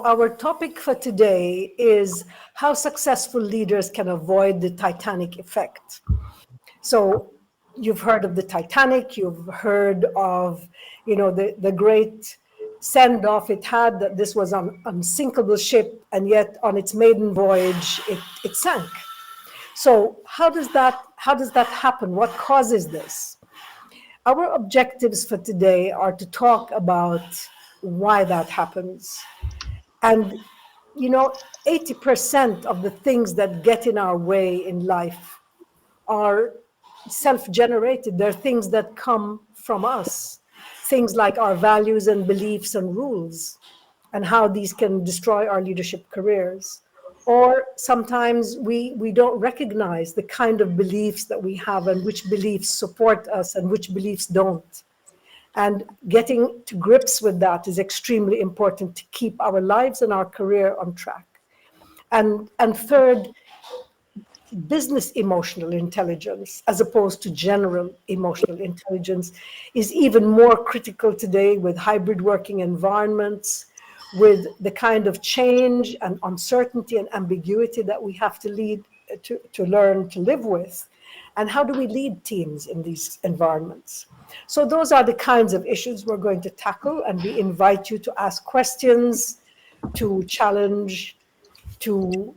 our topic for today is how successful leaders can avoid the Titanic effect. So you've heard of the Titanic, you've heard of, the great send-off it had, that this was an unsinkable ship, and yet on its maiden voyage, it sank. So how does that happen? What causes this? Our objectives for today are to talk about why that happens. And, 80% of the things that get in our way in life are self-generated. They're things that come from us. Things like our values and beliefs and rules, and how these can destroy our leadership careers. Or sometimes we don't recognize the kind of beliefs that we have and which beliefs support us and which beliefs don't. And getting to grips with that is extremely important to keep our lives and our career on track. And third, business emotional intelligence, as opposed to general emotional intelligence, is even more critical today with hybrid working environments, with the kind of change and uncertainty and ambiguity that we have to learn to live with. And how do we lead teams in these environments? So those are the kinds of issues we're going to tackle, and we invite you to ask questions, to challenge, to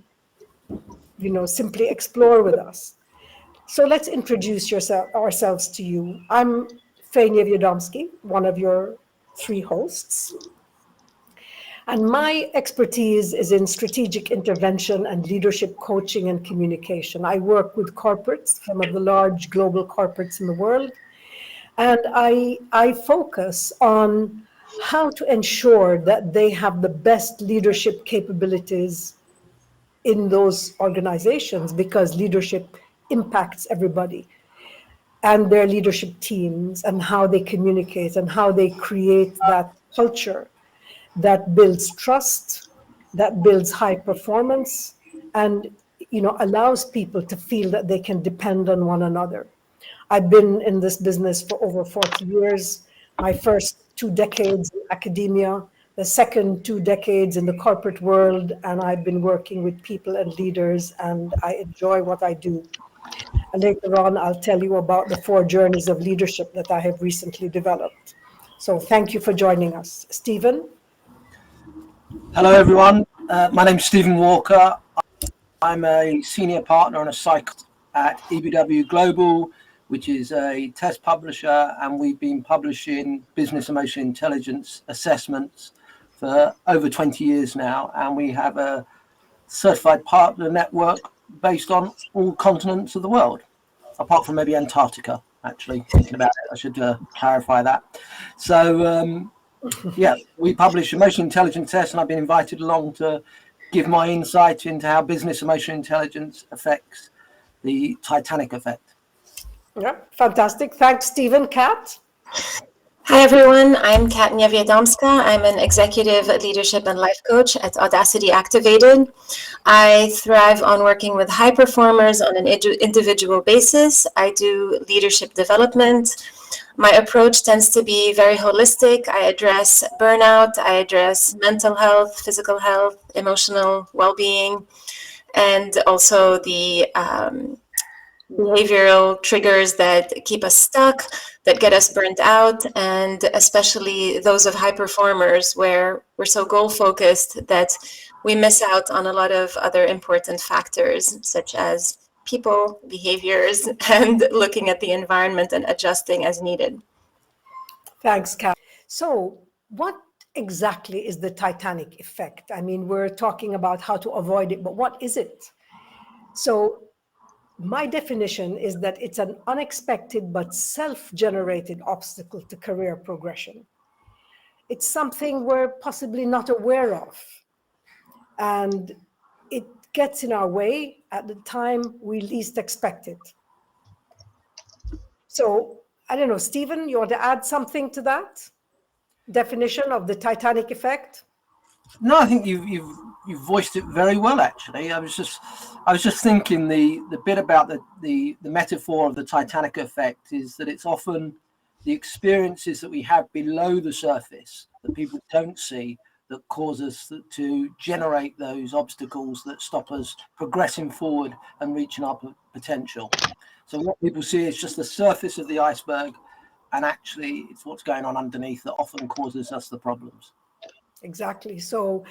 simply explore with us. So let's introduce ourselves to you. I'm Faye Niewiadomski, one of your three hosts. And my expertise is in strategic intervention and leadership coaching and communication. I work with corporates, some of the large global corporates in the world. And I focus on how to ensure that they have the best leadership capabilities in those organizations, because leadership impacts everybody and their leadership teams, and how they communicate and how they create that culture that builds trust, that builds high performance, and allows people to feel that they can depend on one another. I've been in this business for over 40 years, my first 2 decades in academia, the second 2 decades in the corporate world, and I've been working with people and leaders, and I enjoy what I do. And later on, I'll tell you about the 4 journeys of leadership that I have recently developed. So thank you for joining us. Stephen? Hello, everyone. My name's Stephen Walker. I'm a senior partner and a psychologist at EBW Global, which is a test publisher, and we've been publishing business emotional intelligence assessments for over 20 years now, and we have a certified partner network based on all continents of the world, apart from maybe Antarctica, actually, thinking about it. I should clarify that. So, we publish emotional intelligence tests, and I've been invited along to give my insight into how business emotional intelligence affects the Titanic effect. Yeah, fantastic. Thanks, Stephen. Kat? Hi, everyone. I'm Kat Niewiadomska. I'm an executive leadership and life coach at Audacity Activated. I thrive on working with high performers on an individual basis. I do leadership development. My approach tends to be very holistic. I address burnout, I address mental health, physical health, emotional well-being, and also the behavioral triggers that keep us stuck, that get us burnt out, and especially those of high performers where we're so goal-focused that we miss out on a lot of other important factors, such as people, behaviors, and looking at the environment and adjusting as needed. Thanks, Kat. So what exactly is the Titanic effect? I mean, we're talking about how to avoid it, but what is it? So my definition is that it's an unexpected but self-generated obstacle to career progression. It's something we're possibly not aware of, and it gets in our way at the time we least expect it. So I don't know, Stephen, you want to add something to that definition of the Titanic effect? No, I think you've voiced it very well. Actually, I was just thinking the bit about the metaphor of the Titanic effect is that it's often the experiences that we have below the surface that people don't see that cause us to generate those obstacles that stop us progressing forward and reaching our potential. So what people see is just the surface of the iceberg, and actually it's what's going on underneath that often causes us the problems. Exactly. So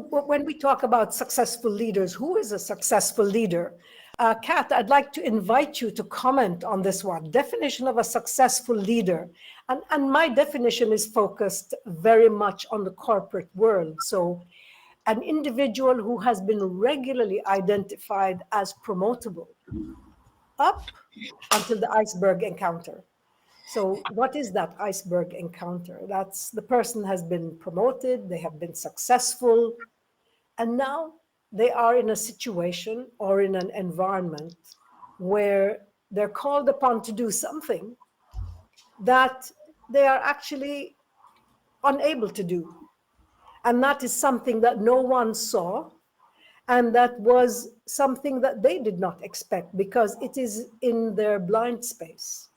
when we talk about successful leaders, who is a successful leader? Kat, I'd like to invite you to comment on this one. Definition of a successful leader. And my definition is focused very much on the corporate world. So an individual who has been regularly identified as promotable up until the iceberg encounter. So what is that iceberg encounter? That's the person has been promoted, they have been successful, and now they are in a situation or in an environment where they're called upon to do something that they are actually unable to do. And that is something that no one saw, and that was something that they did not expect because it is in their blind space.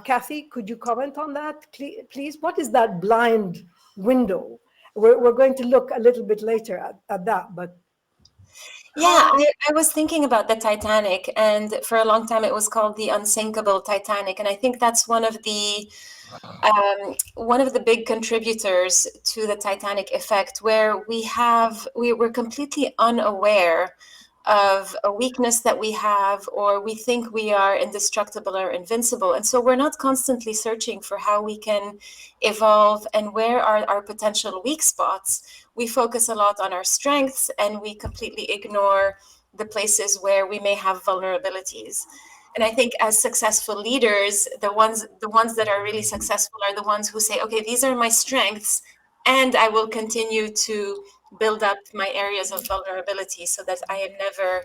Kathy, could you comment on that, please? What is that blind window? We're going to look a little bit later at that, but Yeah, I was thinking about the Titanic, and for a long time it was called the unsinkable Titanic, and I think that's one of the big contributors to the Titanic effect, where we were completely unaware of a weakness that we have, or we think we are indestructible or invincible. And so we're not constantly searching for how we can evolve and where are our potential weak spots. We focus a lot on our strengths, and we completely ignore the places where we may have vulnerabilities. And I think as successful leaders, the ones that are really successful are the ones who say, okay, these are my strengths, and I will continue to build up my areas of vulnerability so that I am never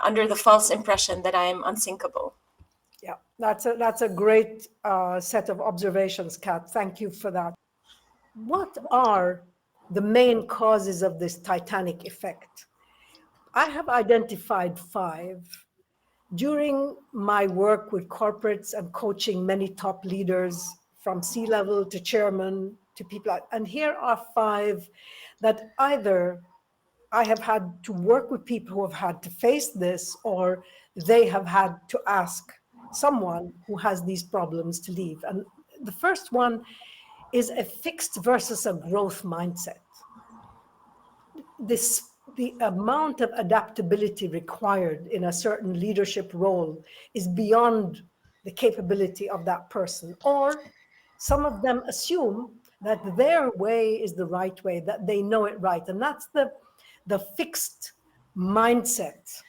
under the false impression that I am unsinkable. Yeah, that's a great set of observations, Kat. Thank you for that. What are the main causes of this Titanic effect? I have identified 5. During my work with corporates and coaching many top leaders from C-level to chairman to people, and here are 5 that either I have had to work with people who have had to face this, or they have had to ask someone who has these problems to leave. And the first one is a fixed versus a growth mindset. The amount of adaptability required in a certain leadership role is beyond the capability of that person. Or some of them assume that their way is the right way, that they know it right. And that's the fixed mindset.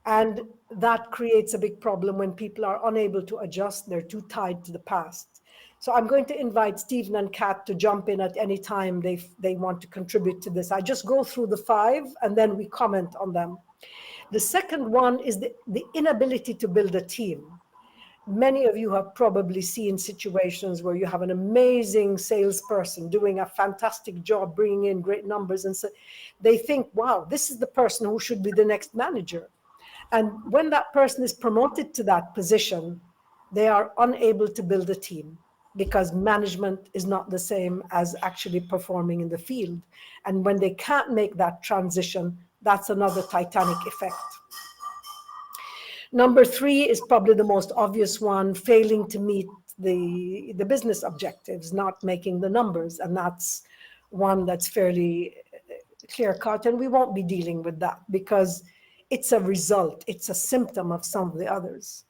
And that creates a big problem when people are unable to adjust. They're too tied to the past. So I'm going to invite Stephen and Kat to jump in at any time they want to contribute to this. I just go through the 5 and then we comment on them. The second one is the inability to build a team. Many of you have probably seen situations where you have an amazing salesperson doing a fantastic job, bringing in great numbers, and so they think, wow, this is the person who should be the next manager. And when that person is promoted to that position, they are unable to build a team because management is not the same as actually performing in the field. And when they can't make that transition, that's another Titanic effect. Number 3 is probably the most obvious one, failing to meet the business objectives, not making the numbers. And that's one that's fairly clear cut. And we won't be dealing with that because it's a result, it's a symptom of some of the others.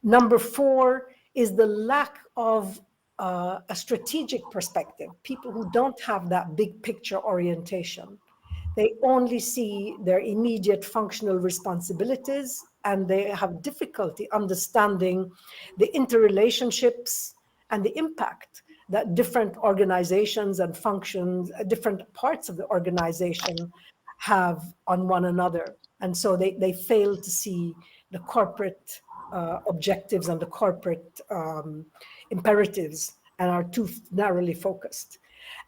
Number 4 is the lack of a strategic perspective. People who don't have that big picture orientation. They only see their immediate functional responsibilities, and they have difficulty understanding the interrelationships and the impact that different organizations and functions, different parts of the organization have on one another. And so they fail to see the corporate objectives and the corporate imperatives and are too narrowly focused.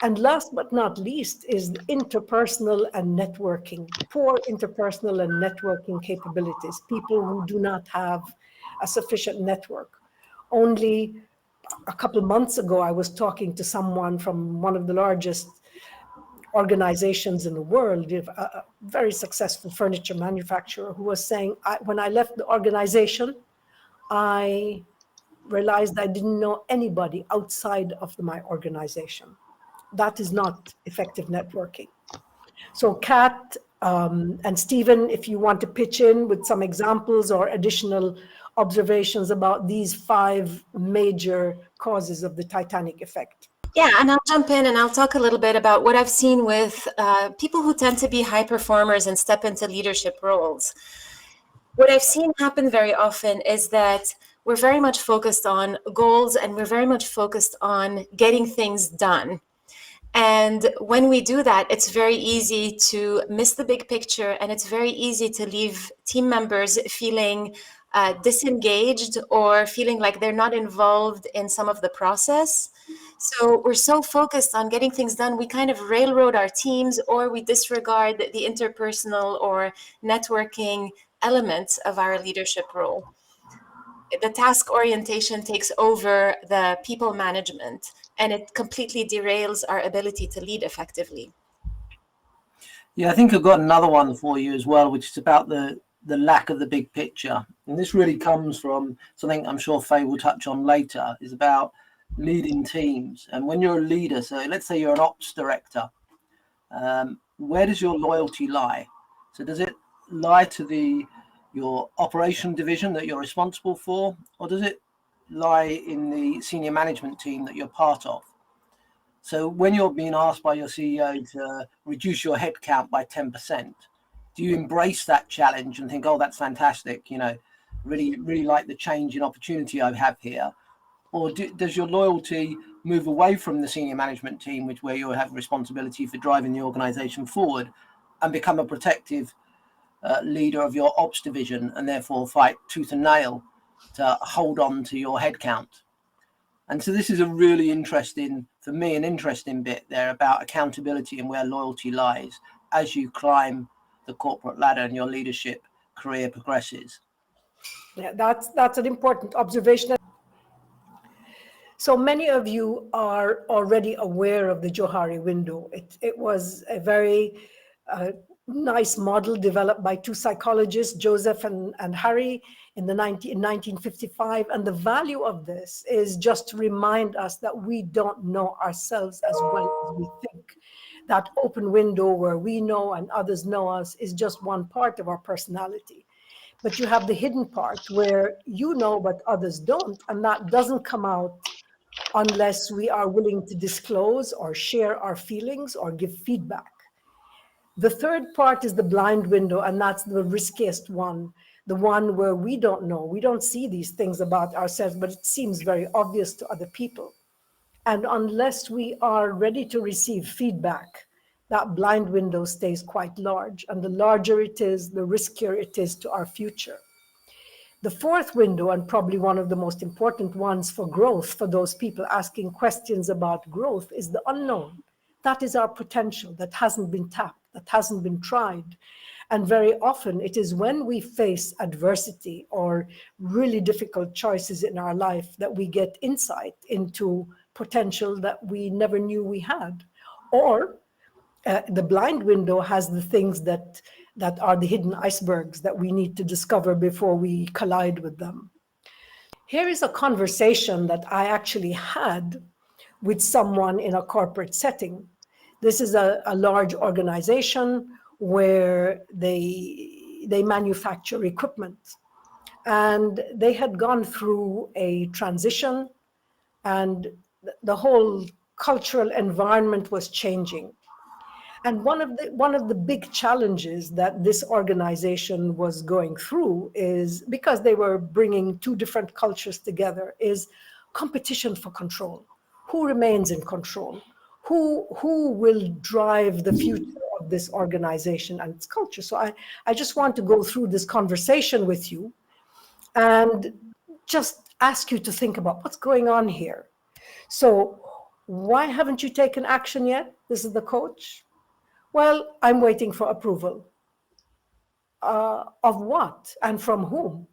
And last but not least is interpersonal and networking, poor interpersonal and networking capabilities, people who do not have a sufficient network. Only a couple months ago, I was talking to someone from one of the largest organizations in the world, a very successful furniture manufacturer, who was saying, when I left the organization, I realized I didn't know anybody outside of my organization. That is not effective networking. So Kat and Stephen, if you want to pitch in with some examples or additional observations about these 5 major causes of the Titanic effect. Yeah, and I'll jump in and I'll talk a little bit about what I've seen with people who tend to be high performers and step into leadership roles. What I've seen happen very often is that we're very much focused on goals and we're very much focused on getting things done. And when we do that, it's very easy to miss the big picture, and it's very easy to leave team members feeling disengaged or feeling like they're not involved in some of the process. So we're so focused on getting things done, we kind of railroad our teams, or we disregard the interpersonal or networking elements of our leadership role. The task orientation takes over the people management, and it completely derails our ability to lead effectively. Yeah, I think I've got another one for you as well, which is about the lack of the big picture. And this really comes from something I'm sure Faye will touch on later, is about leading teams. And when you're a leader, so let's say you're an ops director, where does your loyalty lie? So does it lie to your operation division that you're responsible for, or does it lie in the senior management team that you're part of? So when you're being asked by your CEO to reduce your headcount by 10%, do you embrace that challenge and think, oh, that's fantastic, really like the change in opportunity I have here? Or does your loyalty move away from the senior management team, where you have responsibility for driving the organization forward, and become a protective leader of your ops division, and therefore fight tooth and nail to hold on to your headcount? And so this is a really interesting bit there about accountability and where loyalty lies as you climb the corporate ladder and your leadership career progresses. Yeah, that's an important observation. So many of you are already aware of the Johari window. It was a very nice model developed by 2 psychologists, Joseph and Harry, in 1955. And the value of this is just to remind us that we don't know ourselves as well as we think. That open window where we know and others know us is just one part of our personality. But you have the hidden part where you know but others don't, and that doesn't come out unless we are willing to disclose or share our feelings or give feedback. The third part is the blind window, and that's the riskiest one, the one where we don't know. We don't see these things about ourselves, but it seems very obvious to other people. And unless we are ready to receive feedback, that blind window stays quite large. And the larger it is, the riskier it is to our future. The fourth window, and probably one of the most important ones for growth, for those people asking questions about growth, is the unknown. That is our potential that hasn't been tapped, that hasn't been tried. And very often it is when we face adversity or really difficult choices in our life that we get insight into potential that we never knew we had. Or the blind window has the things that are the hidden icebergs that we need to discover before we collide with them. Here is a conversation that I actually had with someone in a corporate setting. This is a large organization where they manufacture equipment. And they had gone through a transition, and the whole cultural environment was changing. And one of the big challenges that this organization was going through is, because they were bringing 2 different cultures together, is competition for control. Who remains in control? Who will drive the future of this organization and its culture? So I just want to go through this conversation with you and just ask you to think about what's going on here. So why haven't you taken action yet? This is the coach. Well, I'm waiting for approval. Of what and from whom?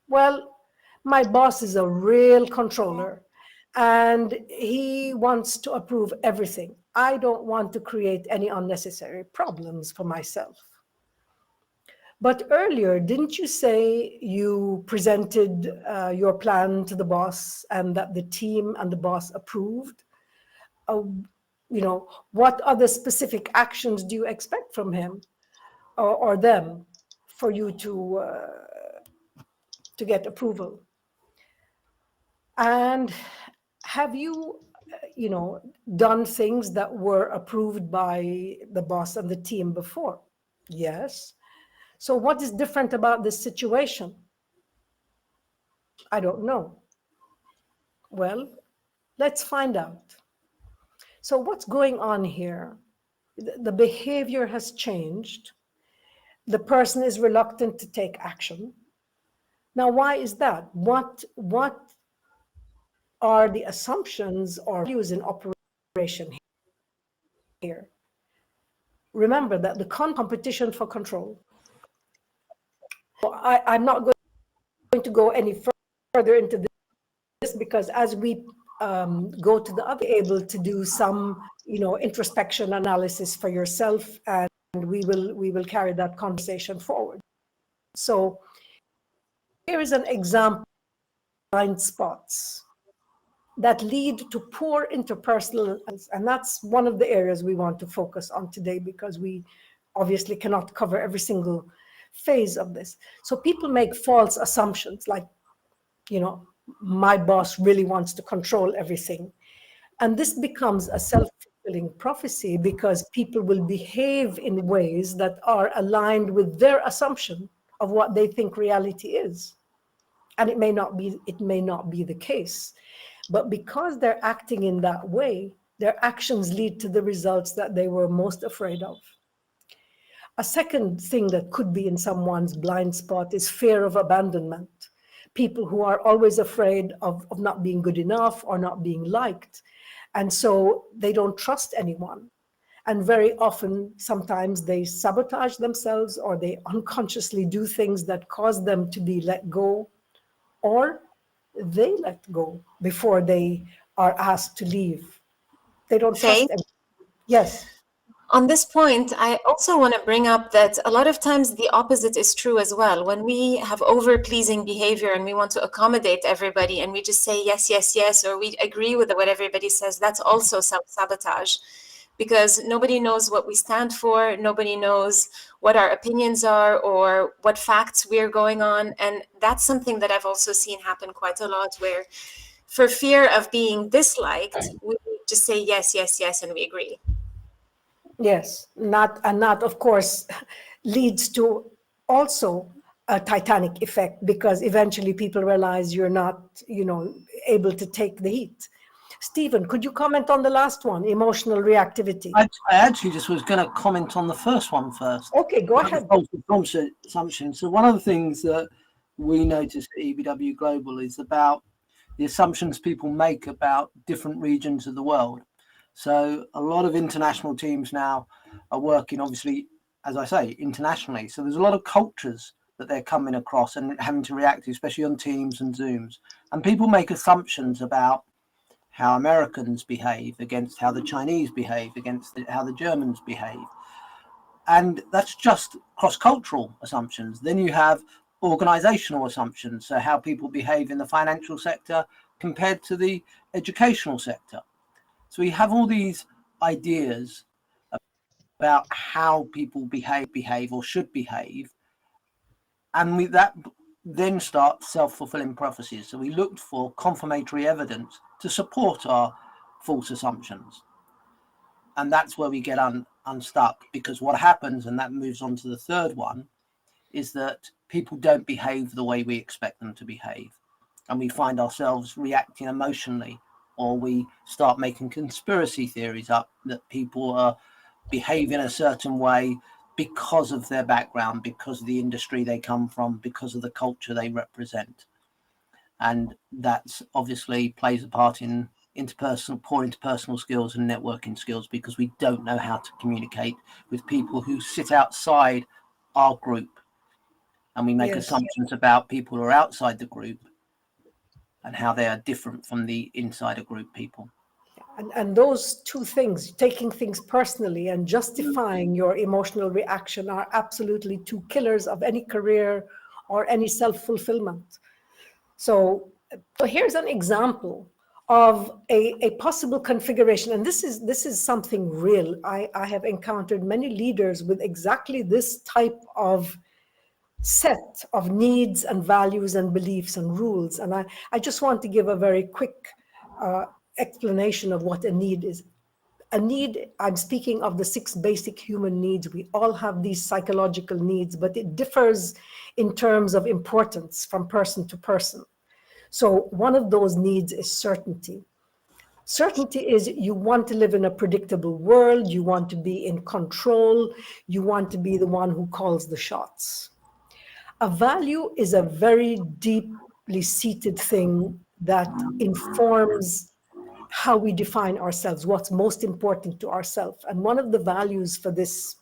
Well, my boss is a real controller and he wants to approve everything. I don't want to create any unnecessary problems for myself. But earlier, didn't you say you presented your plan to the boss and that the team and the boss approved? What other specific actions do you expect from him or them for you to get approval? And have you, done things that were approved by the boss and the team before? Yes. So what is different about this situation? I don't know. Well, let's find out. So what's going on here? The behavior has changed. The person is reluctant to take action. Now, why is that? What are the assumptions or values in operation here? Remember that the competition for control. I'm not going to go any further into this because as we go to the other, able to do some, introspection analysis for yourself, and we will carry that conversation forward. So here is an example of blind spots that lead to poor interpersonal, and that's one of the areas we want to focus on today because we obviously cannot cover every single phase of this. So people make false assumptions like, my boss really wants to control everything. And this becomes a self-fulfilling prophecy because people will behave in ways that are aligned with their assumption of what they think reality is. And it may not be the case. But because they're acting in that way, their actions lead to the results that they were most afraid of. A second thing that could be in someone's blind spot is fear of abandonment. People who are always afraid of not being good enough or not being liked. And so they don't trust anyone. And very often, sometimes they sabotage themselves or they unconsciously do things that cause them to be let go, or they let go before they are asked to leave. They don't trust anyone. Yes. On this point, I also want to bring up that a lot of times the opposite is true as well. When we have over-pleasing behavior and we want to accommodate everybody and we just say yes, yes, yes, or we agree with what everybody says, that's also self-sabotage because nobody knows what we stand for, nobody knows what our opinions are or what facts we're going on. And that's something that I've also seen happen quite a lot where for fear of being disliked, we just say yes, yes, yes, and we agree. Yes, not of course leads to also a Titanic effect because eventually people realize you're not, able to take the heat. Stephen, could you comment on the last one, emotional reactivity? I actually just was going to comment on the first one first. Okay, go ahead. Assumption. So one of the things that we notice at EBW Global is about the assumptions people make about different regions of the world. So a lot of international teams now are working, obviously, as I say, internationally. So there's a lot of cultures that they're coming across and having to react to, especially on Teams and Zooms. And people make assumptions about how Americans behave against how the Chinese behave, against how the Germans behave. And that's just cross-cultural assumptions. Then you have organizational assumptions, so how people behave in the financial sector compared to the educational sector. So we have all these ideas about how people behave or should behave. And that then start self-fulfilling prophecies. So we looked for confirmatory evidence to support our false assumptions. And that's where we get unstuck, because what happens, and that moves on to the third one, is that people don't behave the way we expect them to behave. And we find ourselves reacting emotionally, or we start making conspiracy theories up that people are behaving a certain way because of their background, because of the industry they come from, because of the culture they represent. And that's obviously plays a part in poor interpersonal skills and networking skills, because we don't know how to communicate with people who sit outside our group. And we make assumptions about people who are outside the group and how they are different from the insider group people. And those two things, taking things personally and justifying your emotional reaction, are absolutely two killers of any career or any self-fulfillment. So here's an example of a possible configuration. And this is something real. I have encountered many leaders with exactly this type of set of needs and values and beliefs and rules. And I just want to give a very quick explanation of what a need is. A need, I'm speaking of the 6 basic human needs. We all have these psychological needs, but it differs in terms of importance from person to person. So one of those needs is certainty. Certainty is you want to live in a predictable world, you want to be in control, you want to be the one who calls the shots. A value is a very deeply seated thing that informs how we define ourselves, what's most important to ourselves. And one of the values for this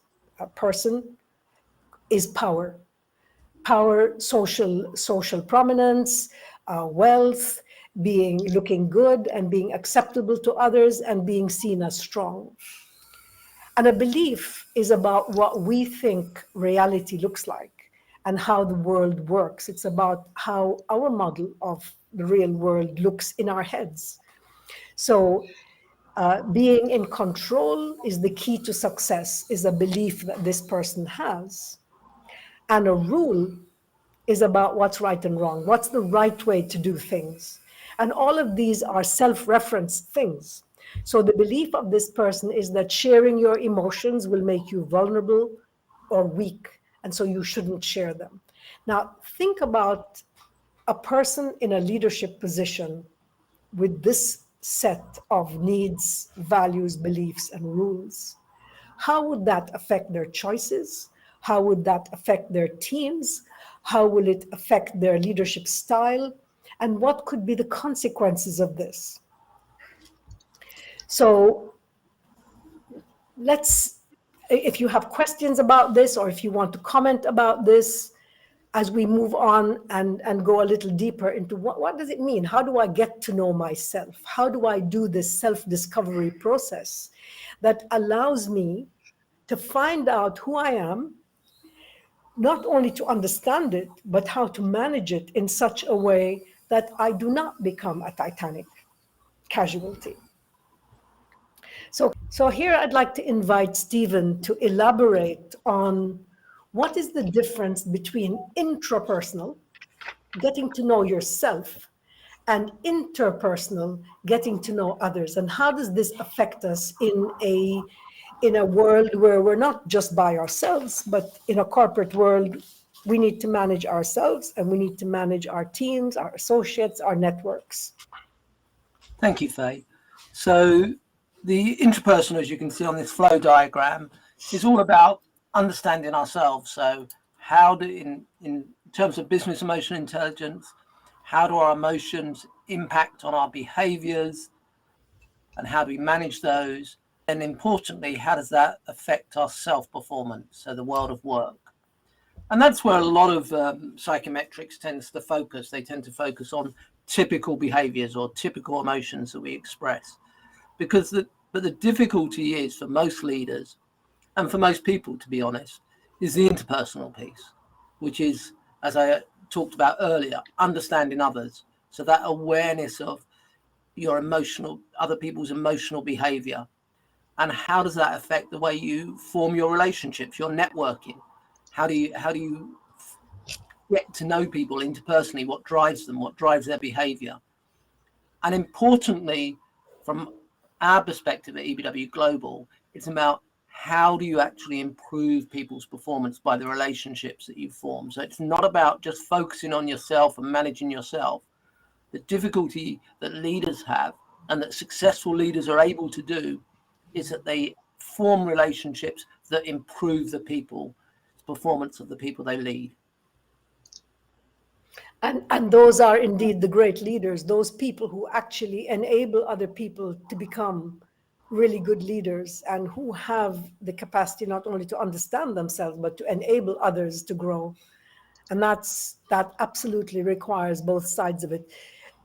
person is power. Power, social prominence, wealth, looking good and being acceptable to others and being seen as strong. And a belief is about what we think reality looks like and how the world works. It's about how our model of the real world looks in our heads. So being in control is the key to success, is a belief that this person has. And a rule is about what's right and wrong, what's the right way to do things. And all of these are self-referenced things. So the belief of this person is that sharing your emotions will make you vulnerable or weak, and so you shouldn't share them. Now, think about a person in a leadership position with this set of needs, values, beliefs, and rules. How would that affect their choices? How would that affect their teams? How will it affect their leadership style? And what could be the consequences of this? So if you have questions about this, or if you want to comment about this, as we move on and go a little deeper into what does it mean? How do I get to know myself? How do I do this self-discovery process that allows me to find out who I am, not only to understand it, but how to manage it in such a way that I do not become a Titanic casualty? So here I'd like to invite Stephen to elaborate on what is the difference between intrapersonal, getting to know yourself, and interpersonal, getting to know others, and how does this affect us in a world where we're not just by ourselves, but in a corporate world, we need to manage ourselves and we need to manage our teams, our associates, our networks. Thank you, Faye. So the intrapersonal, as you can see on this flow diagram, is all about understanding ourselves. So how in terms of business emotional intelligence, how do our emotions impact on our behaviors and how do we manage those? And importantly, how does that affect our self-performance, so the world of work? And that's where a lot of psychometrics tends to focus. They tend to focus on typical behaviors or typical emotions that we express. Because the difficulty is for most leaders and for most people, to be honest, is the interpersonal piece, which is, as I talked about earlier, understanding others. So that awareness of your other people's emotional behavior. And how does that affect the way you form your relationships, your networking? How do you get to know people interpersonally? What drives them? What drives their behavior? And importantly, from our perspective at EBW Global, it's about how do you actually improve people's performance by the relationships that you form. So it's not about just focusing on yourself and managing yourself. The difficulty that leaders have and that successful leaders are able to do is that they form relationships that improve the performance of the people they lead. And those are indeed the great leaders, those people who actually enable other people to become really good leaders and who have the capacity not only to understand themselves, but to enable others to grow. And that absolutely requires both sides of it.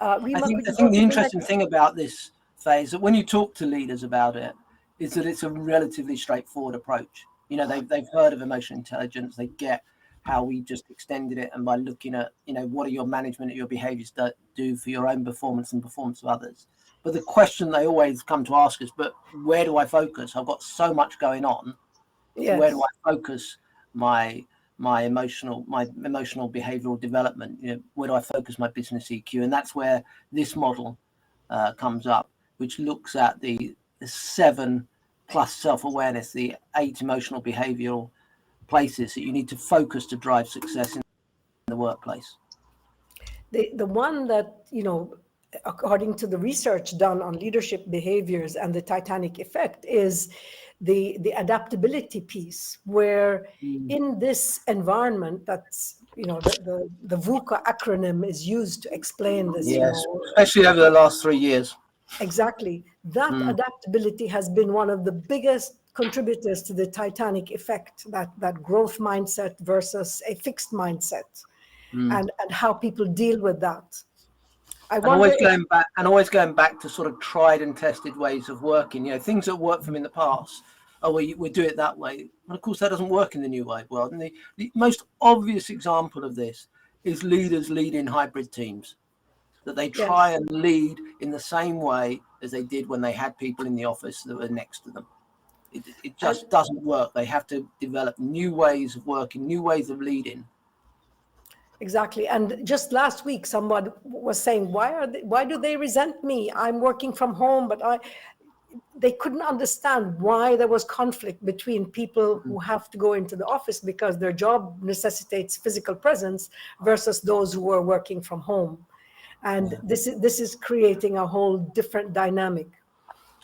I think the interesting thing about this, Faye, is that when you talk to leaders about it, is that it's a relatively straightforward approach. You know, they've heard of emotional intelligence, they get how we just extended it, and by looking at, you know, what are your management, your behaviors do for your own performance and performance of others. But the question they always come to ask is, but where do I focus? I've got so much going on. Where do Yes. I focus my emotional behavioral development? You know, where do I focus my business EQ? And that's where this model comes up, which looks at the 7 plus self-awareness, the 8 emotional behavioral places that you need to focus to drive success in the workplace. The one that, you know, according to the research done on leadership behaviors and the Titanic-Effect, is the adaptability piece, where in this environment, that's, you know, the VUCA acronym is used to explain this, you Yes, know. especially over the last 3 years. Exactly. That adaptability has been one of the biggest contributors to the Titanic-Effect, that growth mindset versus a fixed mindset, and how people deal with that. I And wonder always going back to sort of tried and tested ways of working. You know, things that worked from in the past. Oh, we do it that way, and of course that doesn't work in the new world. And the most obvious example of this is leaders leading hybrid teams, that they try yes. and lead in the same way as they did when they had people in the office that were next to them. It And just doesn't work. They have to develop new ways of working, new ways of leading. exactly. And just last week, somebody was saying, why do they resent me? I'm working from home, but they couldn't understand why there was conflict between people who have to go into the office because their job necessitates physical presence versus those who are working from home. And this is creating a whole different dynamic.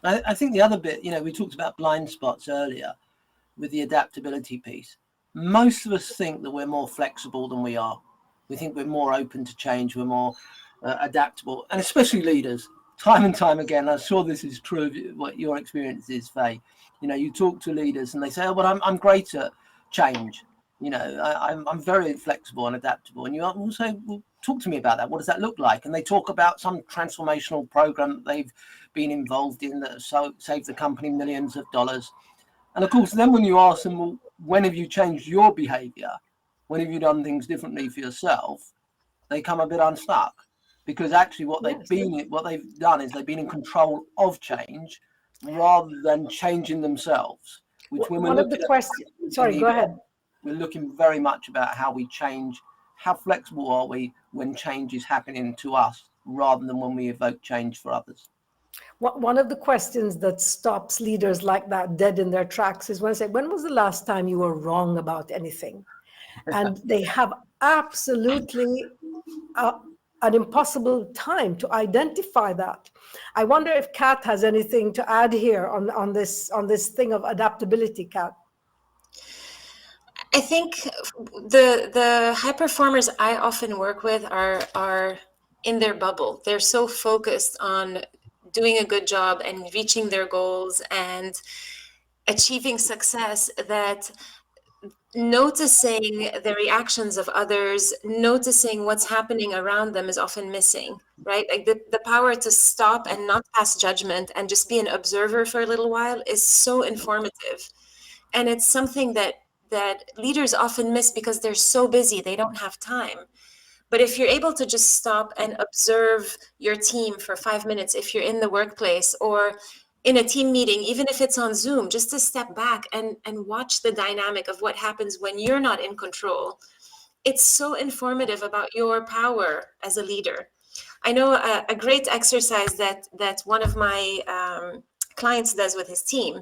I think the other bit, you know, we talked about blind spots earlier with the adaptability piece. Most of us think that we're more flexible than we are. We think we're more open to change, we're more adaptable, and especially leaders. Time and time again, I'm sure this is true of what your experience is, Faye. You know, you talk to leaders and they say, "Oh, well, I'm great at change. You know, I'm very flexible and adaptable." And you also, well, talk to me about that. What does that look like? And they talk about some transformational program that they've been involved in that saved the company millions of dollars. And of course, then when you ask them, well, when have you changed your behavior? When have you done things differently for yourself? They come a bit unstuck, because actually what Yes. they've done is they've been in control of change rather than changing themselves. Which when we're One of the looking questions, at sorry, go ahead. we're looking very much about how we change, how flexible are we when change is happening to us rather than when we evoke change for others. One of the questions that stops leaders like that dead in their tracks is when I say, when was the last time you were wrong about anything? And they have absolutely an impossible time to identify that. I wonder if Kat has anything to add here on this thing of adaptability, Kat. I think the high performers I often work with are in their bubble. They're so focused on doing a good job and reaching their goals and achieving success that noticing the reactions of others, noticing what's happening around them is often missing, right? Like the power to stop and not pass judgment and just be an observer for a little while is so informative. And it's something that leaders often miss because they're so busy, they don't have time. But if you're able to just stop and observe your team for 5 minutes, if you're in the workplace or in a team meeting, even if it's on Zoom, just to step back and watch the dynamic of what happens when you're not in control, it's so informative about your power as a leader. I know a great exercise that one of my clients does with his team.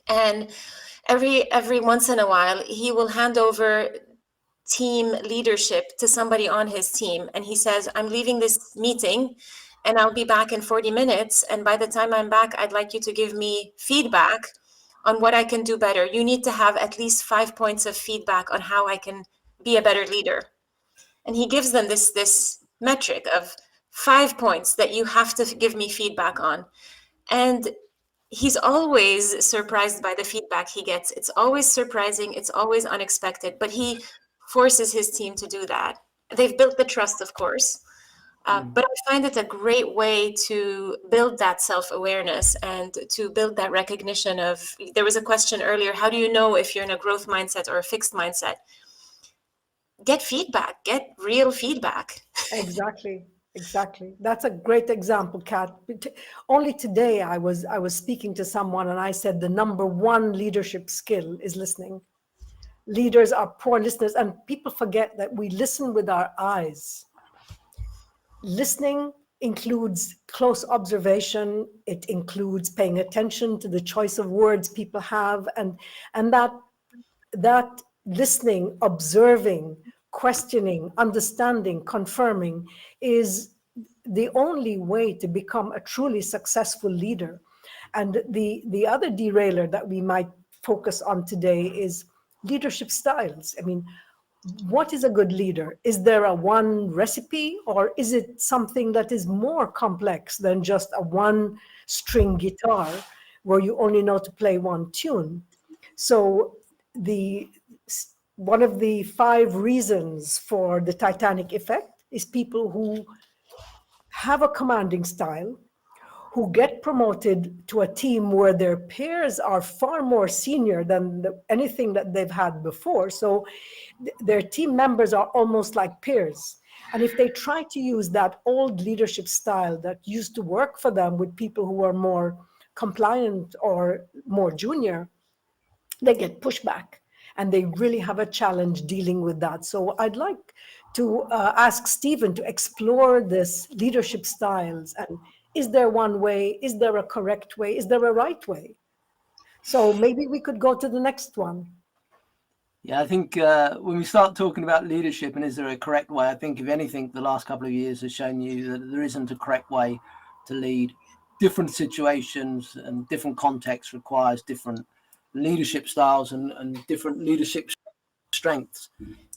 And every once in a while, he will hand over team leadership to somebody on his team. And he says, I'm leaving this meeting and I'll be back in 40 minutes. And by the time I'm back, I'd like you to give me feedback on what I can do better. You need to have at least 5 points of feedback on how I can be a better leader. And he gives them this metric of 5 points that you have to give me feedback on. And he's always surprised by the feedback he gets. It's always surprising. It's always unexpected, but he forces his team to do that. They've built the trust, of course. But I find it a great way to build that self-awareness and to build that recognition of, there was a question earlier, how do you know if you're in a growth mindset or a fixed mindset? Get feedback, get real feedback. Exactly. Exactly. That's a great example, Kat. Only today I was speaking to someone and I said the number one leadership skill is listening. Leaders are poor listeners, and people forget that we listen with our eyes. Listening includes close observation. It includes paying attention to the choice of words people have, and that listening, observing, questioning, understanding, confirming is the only way to become a truly successful leader. And the other derailer that we might focus on today is leadership styles. I mean, what is a good leader? Is there a one recipe, or is it something that is more complex than just a one string guitar where you only know to play one tune? So the one of the 5 reasons for the Titanic effect is people who have a commanding style, who get promoted to a team where their peers are far more senior than anything that they've had before. So their team members are almost like peers. And if they try to use that old leadership style that used to work for them with people who are more compliant or more junior, they get pushback, and they really have a challenge dealing with that. So I'd like to ask Stephen to explore this leadership styles, and is there one way? Is there a correct way? Is there a right way? So maybe we could go to the next one. Yeah, I think when we start talking about leadership and is there a correct way, I think if anything, the last couple of years has shown you that there isn't a correct way to lead. Different situations and different contexts requires different leadership styles and different leadership strengths.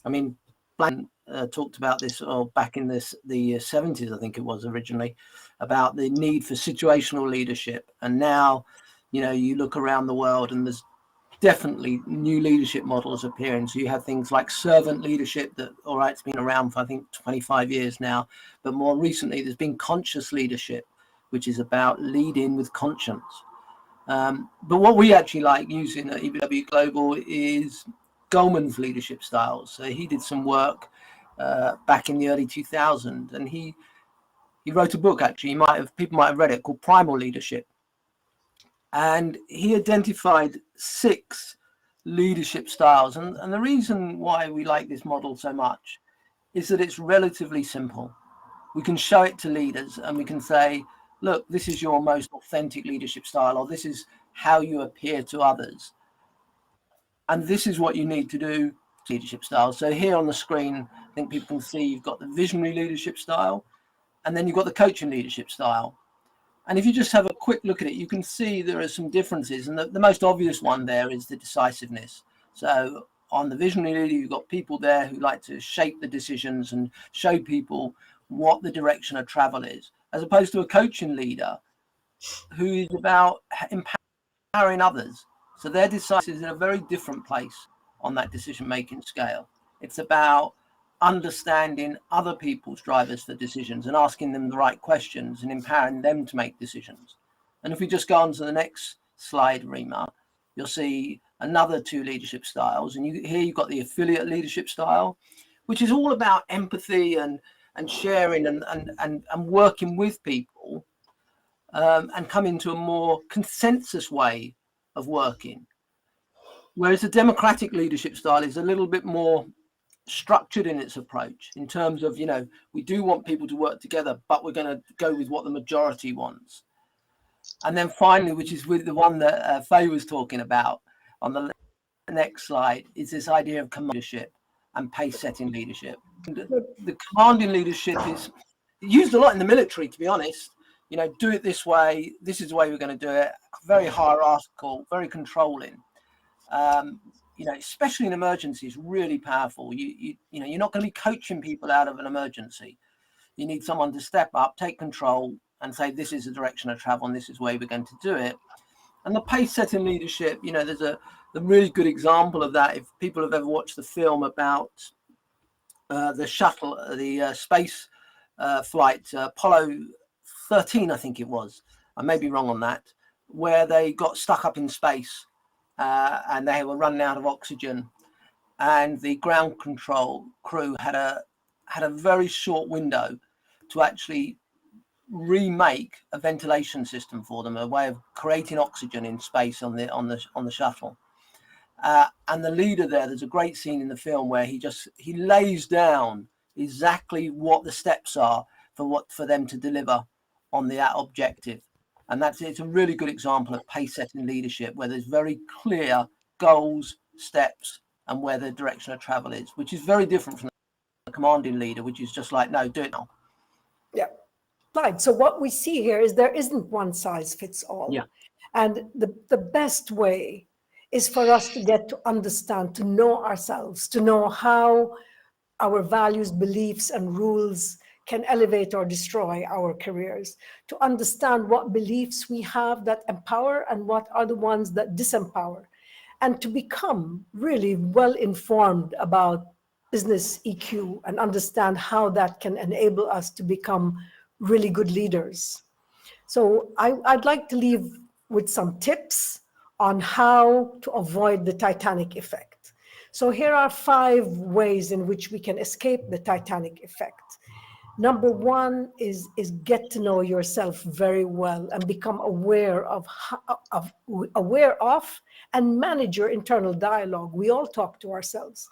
I mean, Blank talked about this back in the 70s, I think it was originally, about the need for situational leadership. And now, you look around the world and there's definitely new leadership models appearing. So you have things like servant leadership that, all right, it's been around for, I think, 25 years now. But more recently, there's been conscious leadership, which is about leading with conscience. But what we actually like using at EBW Global is Goleman's leadership styles. So he did some work back in the early 2000s, and he wrote a book, actually, people might have read it, called Primal Leadership. And he identified 6 leadership styles. And the reason why we like this model so much is that it's relatively simple. We can show it to leaders and we can say, look, this is your most authentic leadership style, or this is how you appear to others. And this is what you need to do to leadership style. So here on the screen, I think people can see you've got the visionary leadership style, and then you've got the coaching leadership style. And if you just have a quick look at it, you can see there are some differences. And the most obvious one there is the decisiveness. So on the visionary leader, you've got people there who like to shape the decisions and show people what the direction of travel is, as opposed to a coaching leader who is about empowering others. So their decisiveness is in a very different place on that decision-making scale. It's about understanding other people's drivers for decisions and asking them the right questions and empowering them to make decisions. And if we just go on to the next slide, Rima, you'll see another 2 leadership styles. And here you've got the affiliate leadership style, which is all about empathy and sharing and working with people and coming to a more consensus way of working. Whereas the democratic leadership style is a little bit more structured in its approach, in terms of, we do want people to work together, but we're going to go with what the majority wants. And then finally, which is with the one that Faye was talking about on the next slide, is this idea of command leadership and pace setting leadership. The commanding leadership is used a lot in the military, to be honest. Do it this way, this is the way we're going to do it. Very hierarchical, very controlling. Especially in emergencies, really powerful. You're not going to be coaching people out of an emergency. You need someone to step up, take control, and say, this is the direction of travel, and this is the way we're going to do it. And the pace-setting leadership, there's a really good example of that. If people have ever watched the film about the shuttle, the space flight, Apollo 13, I think it was. I may be wrong on that, where they got stuck up in space and they were running out of oxygen, and the ground control crew had a very short window to actually remake a ventilation system for them, a way of creating oxygen in space on the shuttle. And the leader there's a great scene in the film where he lays down exactly what the steps are for them to deliver on the objective. And it's a really good example of pace setting leadership, where there's very clear goals, steps, and where the direction of travel is, which is very different from the commanding leader, which is just like, no, do it now. Yeah. Right. So what we see here is there isn't one size fits all. Yeah. And the best way is for us to get to understand, to know ourselves, to know how our values, beliefs, and rules can elevate or destroy our careers, to understand what beliefs we have that empower and what are the ones that disempower, and to become really well informed about business EQ and understand how that can enable us to become really good leaders. So I'd like to leave with some tips on how to avoid the Titanic effect. So here are 5 ways in which we can escape the Titanic effect. Number 1 is get to know yourself very well and become aware of and manage your internal dialogue. We all talk to ourselves,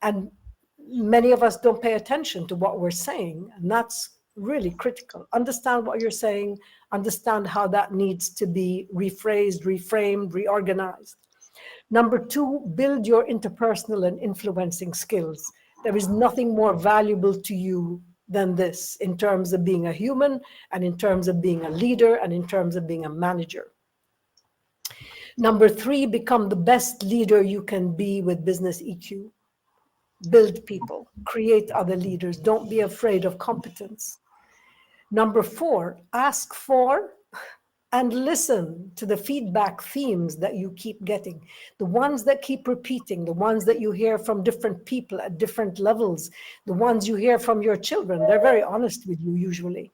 and many of us don't pay attention to what we're saying, and that's really critical. Understand what you're saying, understand how that needs to be rephrased, reframed, reorganized. Number 2, build your interpersonal and influencing skills. There is nothing more valuable to you than this in terms of being a human, and in terms of being a leader, and in terms of being a manager. Number 3, become the best leader you can be with business EQ. Build people, create other leaders. Don't be afraid of competence. Number 4, ask for and listen to the feedback themes that you keep getting, the ones that keep repeating, the ones that you hear from different people at different levels, the ones you hear from your children. They're very honest with you usually.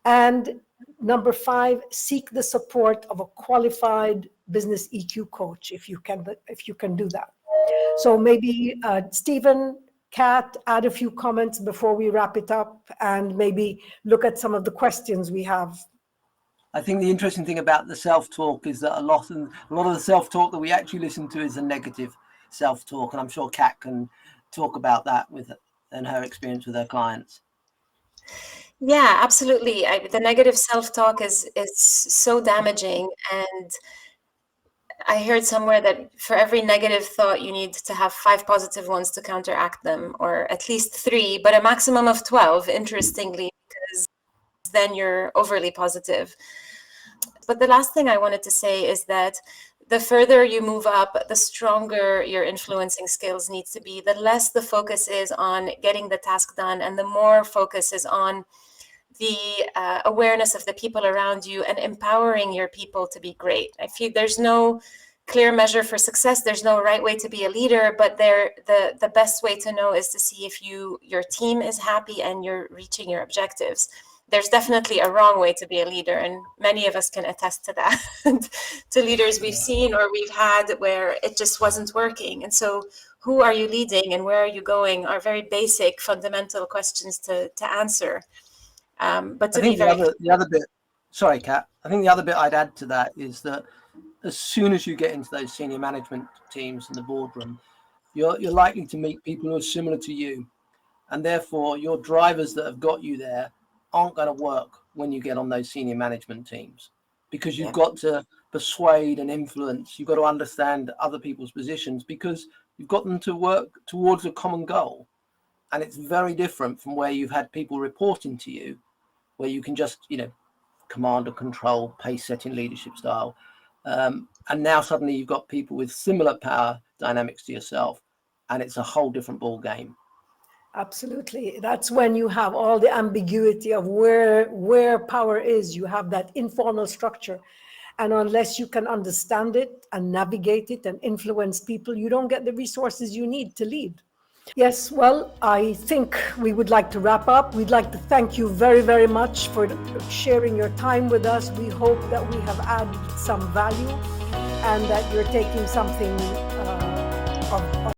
And number 5, seek the support of a qualified business EQ coach if you can do that. So maybe Stephen, Kat, add a few comments before we wrap it up, and maybe look at some of the questions we have. I think the interesting thing about the self-talk is that a lot of the self-talk that we actually listen to is a negative self-talk, and I'm sure Kat can talk about that and her experience with her clients. Yeah, absolutely. The negative self-talk is so damaging, and I heard somewhere that for every negative thought, you need to have 5 positive ones to counteract them, or at least 3, but a maximum of 12, interestingly, because then you're overly positive. But the last thing I wanted to say is that the further you move up, the stronger your influencing skills need to be, the less the focus is on getting the task done, and the more focus is on the awareness of the people around you and empowering your people to be great. I feel there's no clear measure for success. There's no right way to be a leader, but the best way to know is to see if your team is happy and you're reaching your objectives. There's definitely a wrong way to be a leader, and many of us can attest to that, to leaders we've seen or we've had where it just wasn't working. And so who are you leading and where are you going are very basic, fundamental questions to answer. But to be very... the other bit, sorry, Kat, I think the other bit I'd add to that is that as soon as you get into those senior management teams in the boardroom, you're likely to meet people who are similar to you. And therefore, your drivers that have got you there aren't going to work when you get on those senior management teams, because you've got to persuade and influence. You've got to understand other people's positions, because you've got them to work towards a common goal. And it's very different from where you've had people reporting to you, where you can just, command or control, pace setting leadership style. And now suddenly you've got people with similar power dynamics to yourself, and it's a whole different ball game. Absolutely. That's when you have all the ambiguity of where power is. You have that informal structure. And unless you can understand it and navigate it and influence people, you don't get the resources you need to lead. Yes, well, I think we would like to wrap up. We'd like to thank you very, very much for sharing your time with us. We hope that we have added some value and that you're taking something of